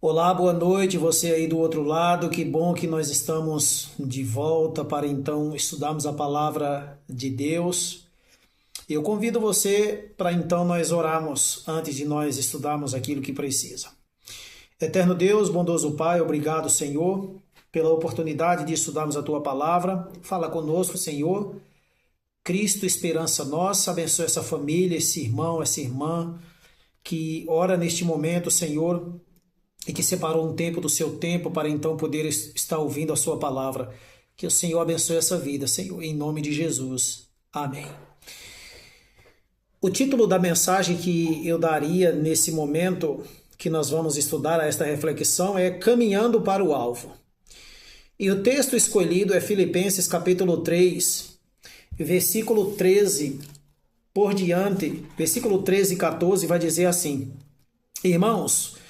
Olá, boa noite, você aí do outro lado. Que bom que nós estamos de volta para então estudarmos a palavra de Deus. Eu convido você para então nós orarmos antes de nós estudarmos aquilo que precisa. Eterno Deus, bondoso Pai, obrigado, Senhor, pela oportunidade de estudarmos a tua palavra. Fala conosco, Senhor. Cristo, esperança nossa, abençoe essa família, esse irmão, essa irmã que ora neste momento, Senhor, e que separou um tempo do seu tempo para então poder estar ouvindo a sua palavra. Que o Senhor abençoe essa vida, Senhor, em nome de Jesus. Amém. O título da mensagem que eu daria nesse momento que nós vamos estudar esta reflexão é Caminhando para o Alvo. E o texto escolhido é Filipenses capítulo 3, versículo 13 por diante, versículo 13 e 14 vai dizer assim: Irmãos,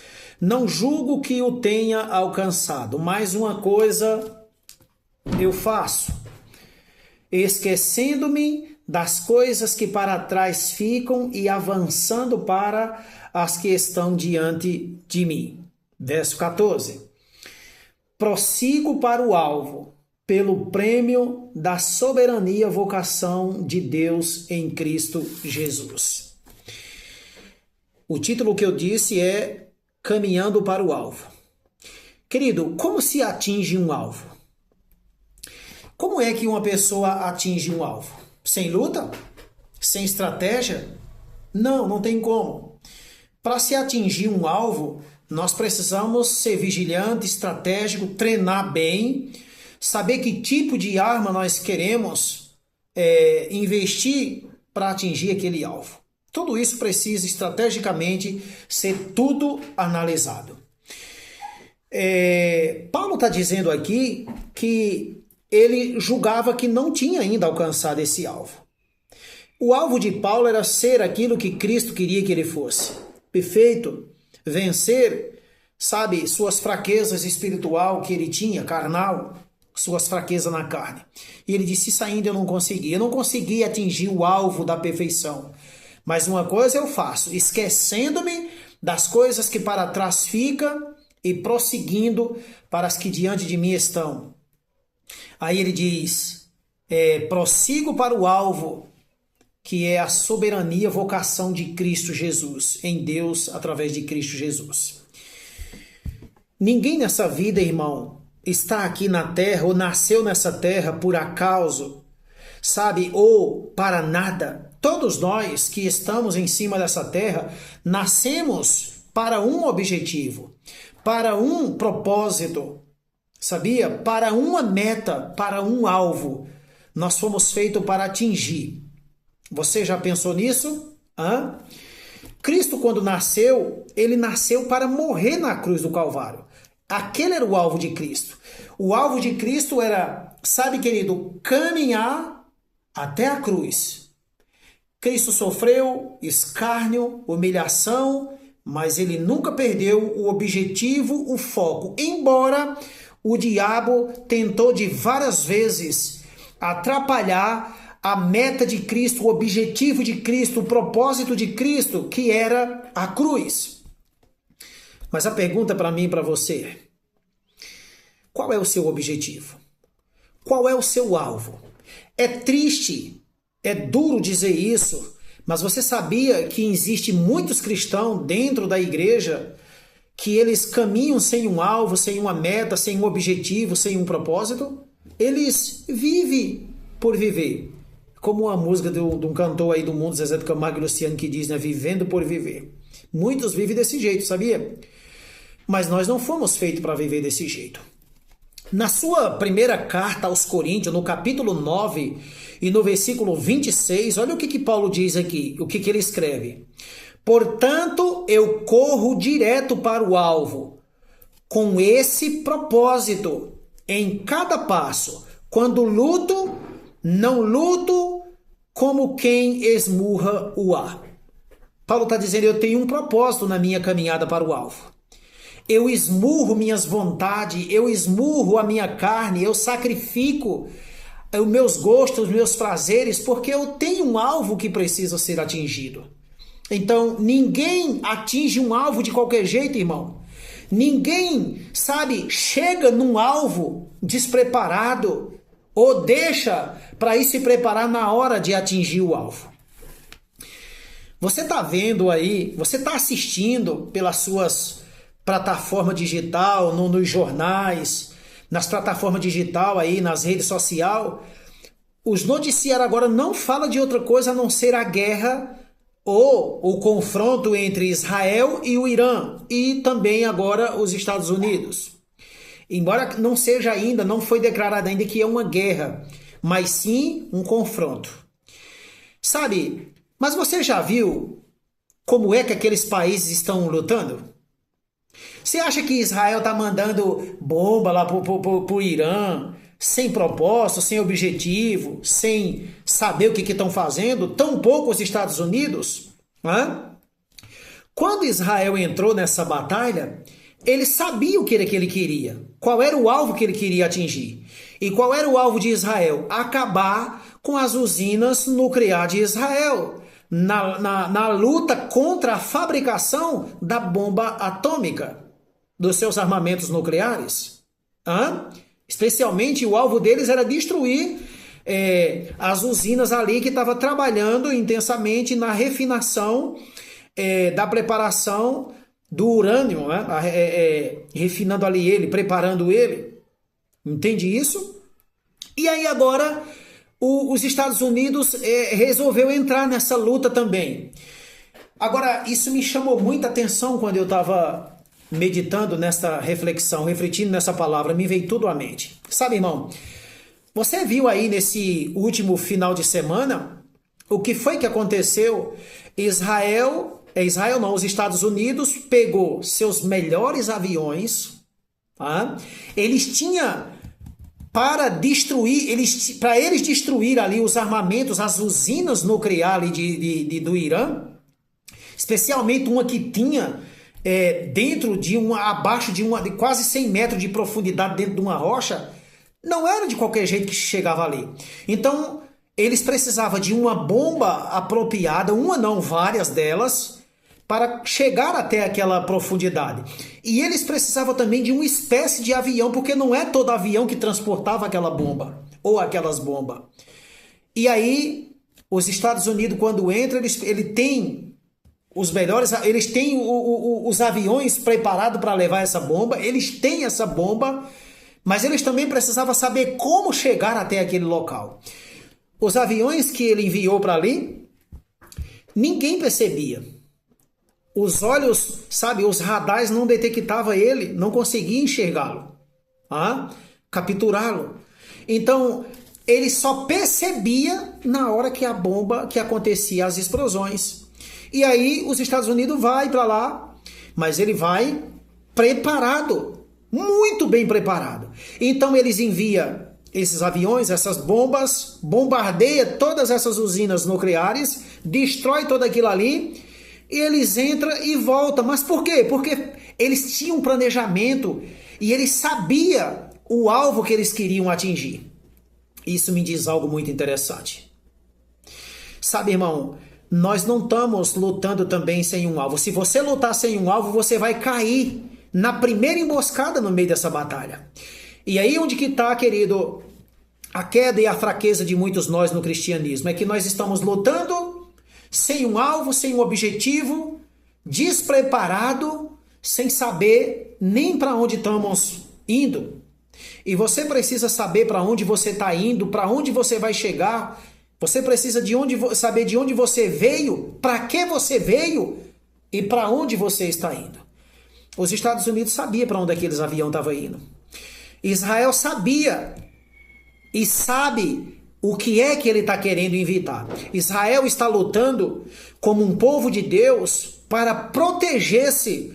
não julgo que o tenha alcançado, mas uma coisa eu faço, esquecendo-me das coisas que para trás ficam e avançando para as que estão diante de mim. Verso 14. Prossigo para o alvo, pelo prêmio da soberania vocação de Deus em Cristo Jesus. O título que eu disse é Caminhando para o alvo. Querido, como se atinge um alvo? Como é que uma pessoa atinge um alvo? Sem luta? Sem estratégia? Não, não tem como. Para se atingir um alvo, nós precisamos ser vigilante, estratégico, treinar bem, saber que tipo de arma nós queremos investir para atingir aquele alvo. Tudo isso precisa estrategicamente ser tudo analisado. Paulo está dizendo aqui que ele julgava que não tinha ainda alcançado esse alvo. O alvo de Paulo era ser aquilo que Cristo queria que ele fosse. Perfeito. Vencer, sabe, suas fraquezas espiritual que ele tinha, carnal, suas fraquezas na carne. E ele disse, isso ainda eu não consegui. Eu não consegui atingir o alvo da perfeição. Mas uma coisa eu faço, esquecendo-me das coisas que para trás ficam e prosseguindo para as que diante de mim estão. Aí ele diz, prossigo para o alvo, que é a soberania, vocação de Cristo Jesus, em Deus, através de Cristo Jesus. Ninguém nessa vida, irmão, está aqui na terra ou nasceu nessa terra por acaso, sabe, ou para nada. Todos nós que estamos em cima dessa terra, nascemos para um objetivo, para um propósito, sabia? Para uma meta, para um alvo. Nós fomos feitos para atingir. Você já pensou nisso? Cristo, quando nasceu, ele nasceu para morrer na cruz do Calvário. Aquele era o alvo de Cristo. O alvo de Cristo era, sabe, querido, caminhar até a cruz. Cristo sofreu escárnio, humilhação, mas ele nunca perdeu o objetivo, o foco. Embora o diabo tentou de várias vezes atrapalhar a meta de Cristo, o objetivo de Cristo, o propósito de Cristo, que era a cruz. Mas a pergunta para mim e para você, qual é o seu objetivo? Qual é o seu alvo? É triste, é duro dizer isso, mas você sabia que existe muitos cristãos dentro da igreja que eles caminham sem um alvo, sem uma meta, sem um objetivo, sem um propósito? Eles vivem por viver. Como a música de um cantor aí do mundo, Zezé de Camargo e Luciano, que diz, né? Vivendo por viver. Muitos vivem desse jeito, sabia? Mas nós não fomos feitos para viver desse jeito. Na sua primeira carta aos Coríntios, no capítulo 9 e no versículo 26, olha o que Paulo diz aqui, o que ele escreve. Portanto, eu corro direto para o alvo, com esse propósito, em cada passo. Quando luto, não luto como quem esmurra o ar. Paulo está dizendo, eu tenho um propósito na minha caminhada para o alvo. Eu esmurro minhas vontades, eu esmurro a minha carne, eu sacrifico os meus gostos, os meus prazeres, porque eu tenho um alvo que precisa ser atingido. Então, ninguém atinge um alvo de qualquer jeito, irmão. Ninguém, sabe, chega num alvo despreparado ou deixa para ir se preparar na hora de atingir o alvo. Você está vendo aí, você está assistindo pelas suas plataformas digital, nos jornais, nas plataformas digital aí, nas redes sociais. Os noticiários agora não falam de outra coisa a não ser a guerra ou o confronto entre Israel e o Irã e também agora os Estados Unidos. Embora não seja ainda, não foi declarado ainda que é uma guerra, mas sim um confronto. Sabe, mas você já viu como é que aqueles países estão lutando? Você acha que Israel está mandando bomba lá pro Irã, sem propósito, sem objetivo, sem saber o que estão fazendo? Tampouco os Estados Unidos. Né? Quando Israel entrou nessa batalha, ele sabia o que ele queria, qual era o alvo que ele queria atingir. E qual era o alvo de Israel? Acabar com as usinas nucleares de Israel, na luta contra a fabricação da bomba atômica, dos seus armamentos nucleares. Especialmente o alvo deles era destruir as usinas ali que estavam trabalhando intensamente na refinação da preparação do urânio, né? Refinando ali ele, preparando ele. Entende isso? E aí agora os Estados Unidos resolveu entrar nessa luta também. Agora, isso me chamou muita atenção quando eu estava meditando nesta reflexão, refletindo nessa palavra, me veio tudo à mente. Sabe, irmão, você viu aí nesse último final de semana o que foi que aconteceu? Os Estados Unidos pegou seus melhores aviões, tá? Eles tinham para eles destruir ali os armamentos, as usinas nucleares do Irã, especialmente uma que tinha dentro de abaixo de quase 100 metros de profundidade dentro de uma rocha, não era de qualquer jeito que chegava ali. Então, eles precisavam de uma bomba apropriada, uma não, várias delas, para chegar até aquela profundidade. E eles precisavam também de uma espécie de avião, porque não é todo avião que transportava aquela bomba, ou aquelas bombas. E aí, os Estados Unidos, quando entra, ele tem os melhores, eles têm os aviões preparados para levar essa bomba, eles têm essa bomba, mas eles também precisavam saber como chegar até aquele local. Os aviões que ele enviou para ali, ninguém percebia. Os olhos, sabe, os radares não detectavam ele, não conseguiam enxergá-lo, capturá-lo. Então, ele só percebia na hora que a bomba, que acontecia as explosões. E aí os Estados Unidos vai para lá, mas ele vai preparado, muito bem preparado. Então eles enviam esses aviões, essas bombas, bombardeia todas essas usinas nucleares, destrói tudo aquilo ali, e eles entram e voltam. Mas por quê? Porque eles tinham um planejamento e eles sabiam o alvo que eles queriam atingir. Isso me diz algo muito interessante. Sabe, irmão, nós não estamos lutando também sem um alvo. Se você lutar sem um alvo, você vai cair na primeira emboscada no meio dessa batalha. E aí onde que está, querido, a queda e a fraqueza de muitos nós no cristianismo? É que nós estamos lutando sem um alvo, sem um objetivo, despreparado, sem saber nem para onde estamos indo. E você precisa saber para onde você está indo, para onde você vai chegar. Você precisa saber de onde você veio, para que você veio e para onde você está indo. Os Estados Unidos sabiam para onde aqueles aviões estavam indo. Israel sabia e sabe o que é que ele está querendo evitar. Israel está lutando como um povo de Deus para proteger-se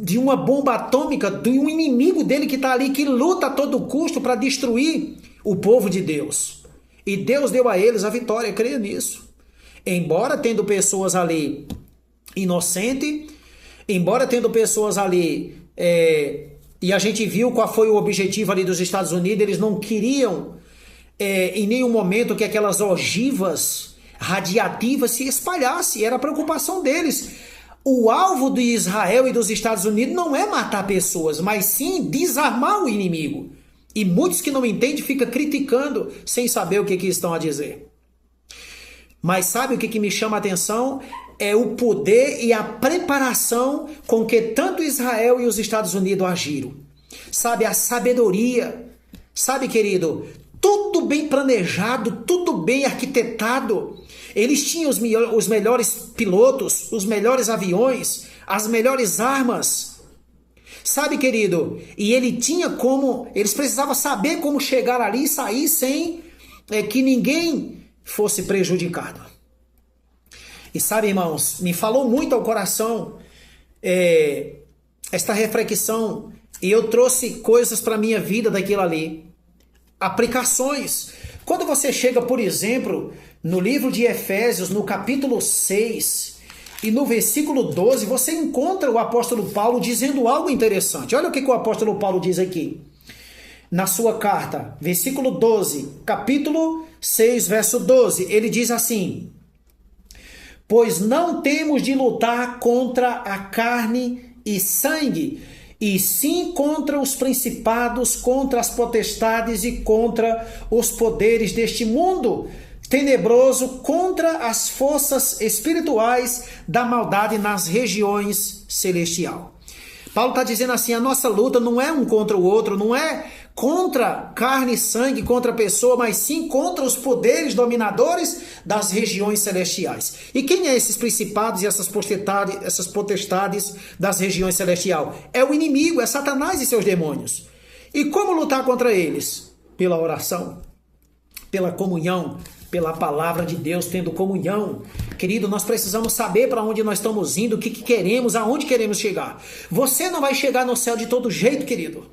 de uma bomba atômica, de um inimigo dele que está ali, que luta a todo custo para destruir o povo de Deus. E Deus deu a eles a vitória, creia nisso. Embora tendo pessoas ali inocentes, embora tendo pessoas ali, e a gente viu qual foi o objetivo ali dos Estados Unidos, eles não queriam em nenhum momento que aquelas ogivas radiativas se espalhassem, era a preocupação deles. O alvo de Israel e dos Estados Unidos não é matar pessoas, mas sim desarmar o inimigo. E muitos que não entendem ficam criticando sem saber o que estão a dizer. Mas sabe o que me chama a atenção? É o poder e a preparação com que tanto Israel e os Estados Unidos agiram. Sabe, a sabedoria. Sabe, querido, tudo bem planejado, tudo bem arquitetado. Eles tinham os melhores pilotos, os melhores aviões, as melhores armas. Sabe, querido, e eles precisavam saber como chegar ali e sair sem que ninguém fosse prejudicado. E sabe, irmãos, me falou muito ao coração esta reflexão, e eu trouxe coisas para a minha vida daquilo ali. Aplicações. Quando você chega, por exemplo, no livro de Efésios, no capítulo 6 e no versículo 12, você encontra o apóstolo Paulo dizendo algo interessante. Olha o que o apóstolo Paulo diz aqui. Na sua carta, versículo 12, capítulo 6, verso 12, ele diz assim: pois não temos de lutar contra a carne e sangue, e sim contra os principados, contra as potestades e contra os poderes deste mundo tenebroso, contra as forças espirituais da maldade nas regiões celestiais. Paulo está dizendo assim, a nossa luta não é um contra o outro, não é contra carne e sangue, contra a pessoa, mas sim contra os poderes dominadores das regiões celestiais. E quem é esses principados e essas potestades das regiões celestiais? É o inimigo, é Satanás e seus demônios. E como lutar contra eles? Pela oração, pela comunhão, pela palavra de Deus, tendo comunhão. Querido, nós precisamos saber para onde nós estamos indo, o que queremos, aonde queremos chegar. Você não vai chegar no céu de todo jeito, querido.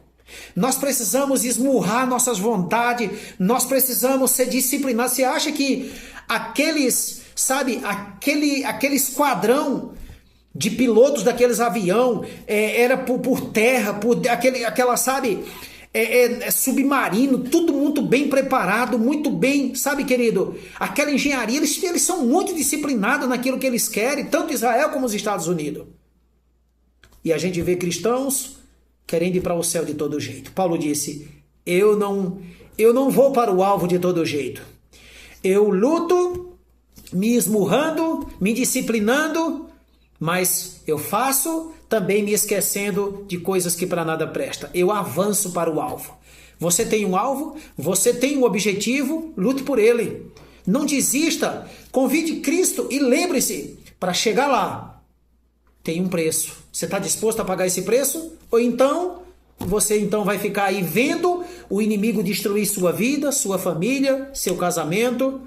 Nós precisamos esmurrar nossas vontades, nós precisamos ser disciplinados. Você acha que aquele esquadrão de pilotos daqueles avião era por terra, submarino, tudo muito bem preparado, muito bem, sabe, querido? Aquela engenharia, eles são muito disciplinados naquilo que eles querem, tanto Israel como os Estados Unidos. E a gente vê cristãos querendo ir para o céu de todo jeito. Paulo disse, eu não vou para o alvo de todo jeito. Eu luto, me esmurrando, me disciplinando, mas eu faço também me esquecendo de coisas que para nada presta. Eu avanço para o alvo. Você tem um alvo, você tem um objetivo, lute por ele. Não desista, convide Cristo e lembre-se, para chegar lá, tem um preço. Você está disposto a pagar esse preço? Ou então, você vai ficar aí vendo o inimigo destruir sua vida, sua família, seu casamento.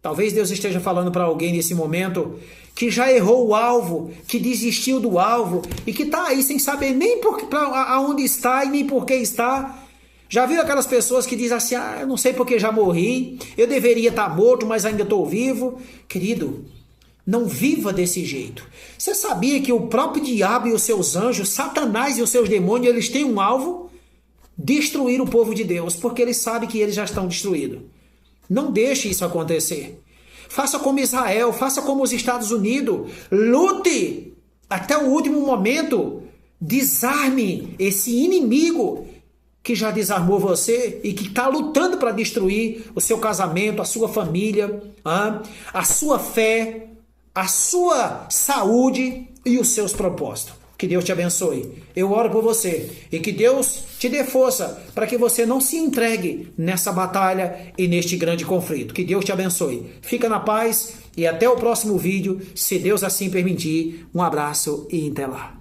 Talvez Deus esteja falando para alguém nesse momento que já errou o alvo, que desistiu do alvo e que está aí sem saber nem aonde está e nem por que está. Já viu aquelas pessoas que dizem assim, eu não sei porque já morri, eu deveria estar morto, mas ainda estou vivo. Querido, não viva desse jeito. Você sabia que o próprio diabo e os seus anjos, Satanás e os seus demônios, eles têm um alvo? Destruir o povo de Deus, porque eles sabem que eles já estão destruídos. Não deixe isso acontecer. Faça como Israel, faça como os Estados Unidos. Lute até o último momento. Desarme esse inimigo que já desarmou você e que está lutando para destruir o seu casamento, a sua família, a sua fé, a sua saúde e os seus propósitos. Que Deus te abençoe. Eu oro por você e que Deus te dê força para que você não se entregue nessa batalha e neste grande conflito. Que Deus te abençoe. Fica na paz e até o próximo vídeo, se Deus assim permitir. Um abraço e até lá.